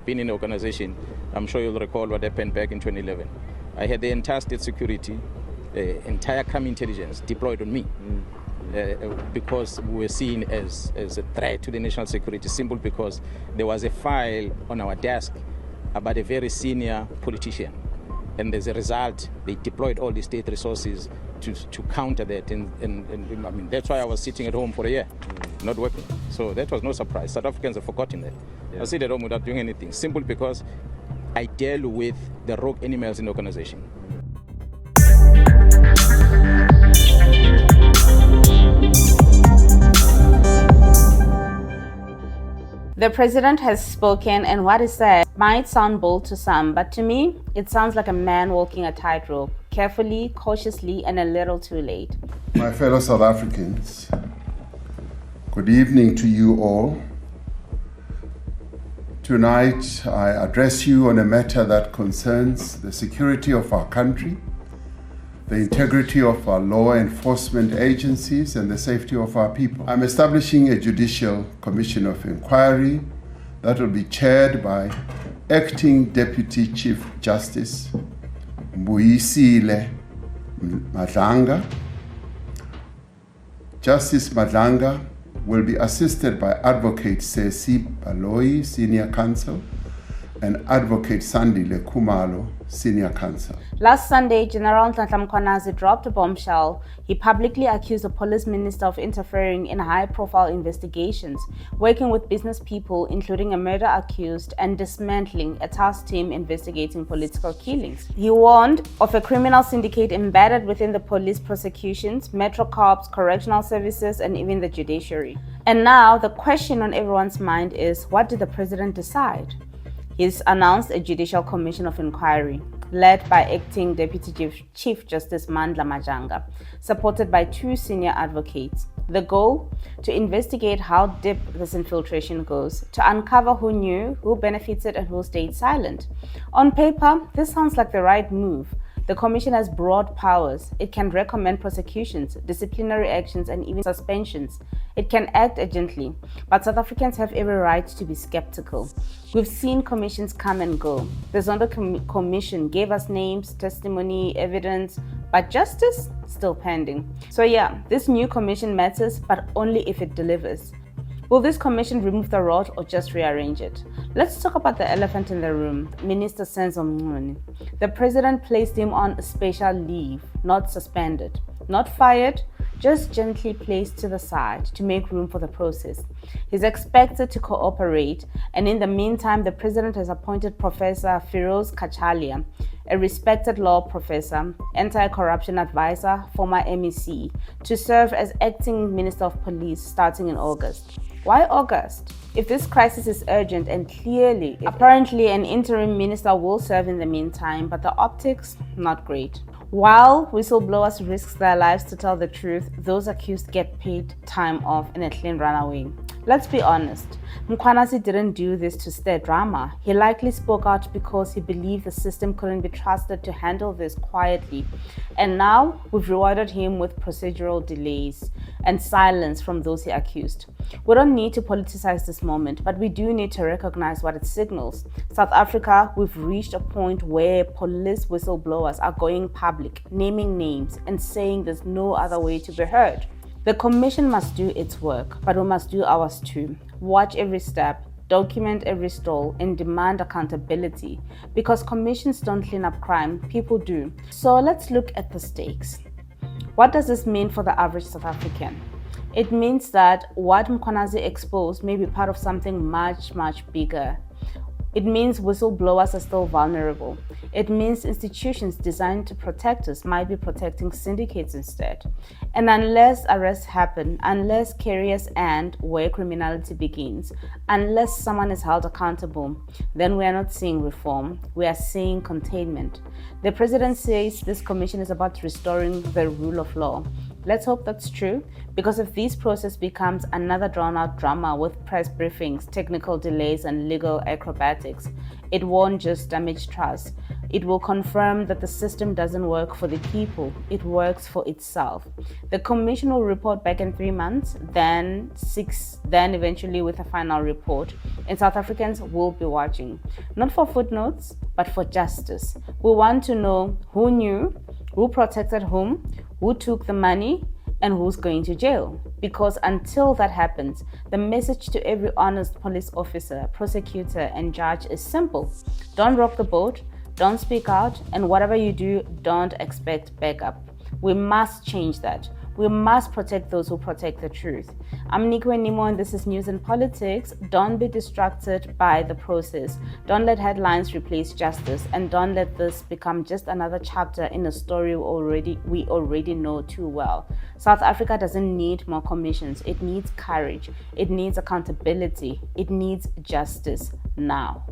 Been in the organization, I'm sure you'll recall what happened back in 2011. I had the entire state security, entire crime intelligence deployed on me because we were seen as a threat to the national security, simply because there was a file on our desk about a very senior politician. And as a result, they deployed all the state resources to counter that. And I mean, that's why I was sitting at home for a year, not working. So that was no surprise. South Africans have forgotten that. Yeah. I sit at home without doing anything, simply because I deal with the rogue animals in the organization. The president has spoken, and what he said might sound bold to some, but to me, it sounds like a man walking a tightrope, carefully, cautiously, and a little too late. My fellow South Africans, good evening to you all. Tonight, I address you on a matter that concerns the security of our country, the integrity of our law enforcement agencies, and the safety of our people. I'm establishing a judicial commission of inquiry that will be chaired by Acting Deputy Chief Justice Mbuyisile Madlanga. Justice Madlanga will be assisted by Advocate Sesi Baloyi, Senior Counsel, and Advocate Sandile Khumalo, Senior Counsel. Last Sunday, General Mkhwanazi dropped a bombshell. He publicly accused the Police Minister of interfering in high-profile investigations, working with business people, including a murder accused, and dismantling a task team investigating political killings. He warned of a criminal syndicate embedded within the police prosecutions, Metro Corps, correctional services, and even the judiciary. And now, the question on everyone's mind is, what did the president decide? He's announced a judicial commission of inquiry led by Acting Deputy Chief Justice Mandla Majanga, supported by 2 senior advocates. The goal? To investigate how deep this infiltration goes, to uncover who knew, who benefited, and who stayed silent. On paper, this sounds like the right move. The commission has broad powers. It can recommend prosecutions, disciplinary actions, and even suspensions. It can act urgently, but South Africans have every right to be skeptical. We've seen commissions come and go. The Zondo Commission gave us names, testimony, evidence, but justice still pending. So yeah, this new commission matters, but only if it delivers. Will this commission remove the rod or just rearrange it? Let's talk about the elephant in the room, Minister Mchunu. The president placed him on special leave, not suspended, not fired, just gently placed to the side to make room for the process. He's expected to cooperate, and in the meantime, the president has appointed Professor Firoz Kachalia, a respected law professor, anti-corruption advisor, former MEC, to serve as acting Minister of Police starting in August. Why August? If this crisis is urgent and apparently an interim minister will serve in the meantime, but the optics, not great. While whistleblowers risk their lives to tell the truth, those accused get paid time off and a clean runaway. Let's be honest, Mkhwanazi didn't do this to stir drama. He likely spoke out because he believed the system couldn't be trusted to handle this quietly. And now we've rewarded him with procedural delays and silence from those he accused. We don't need to politicize this moment, but we do need to recognize what it signals. South Africa, we've reached a point where police whistleblowers are going public, naming names, and saying there's no other way to be heard. The commission must do its work, but we must do ours too. Watch every step, document every stall, and demand accountability. Because commissions don't clean up crime, people do. So let's look at the stakes. What does this mean for the average South African? It means that what Mkhwanazi exposed may be part of something much, much bigger. It means whistleblowers are still vulnerable. It means institutions designed to protect us might be protecting syndicates instead. And unless arrests happen, unless carriers end where criminality begins, unless someone is held accountable, then we are not seeing reform, we are seeing containment. The president says this commission is about restoring the rule of law. Let's hope that's true, because if this process becomes another drawn-out drama with press briefings, technical delays, and legal acrobatics, it won't just damage trust, It will confirm that the system doesn't work for the people, it works for itself. The commission will report back in 3 months, then 6, then eventually with a final report. And South Africans will be watching, not for footnotes, but for justice. We want to know who knew, who protected whom, who took the money, and who's going to jail. Because until that happens, the message to every honest police officer, prosecutor, and judge is simple. Don't rock the boat, don't speak out, and whatever you do, don't expect backup. We must change that. We must protect those who protect the truth. I'm Nikwe Nimo, and this is News and Politics. Don't be distracted by the process. Don't let headlines replace justice, and don't let this become just another chapter in a story we already know too well. South Africa doesn't need more commissions. It needs courage. It needs accountability. It needs justice now.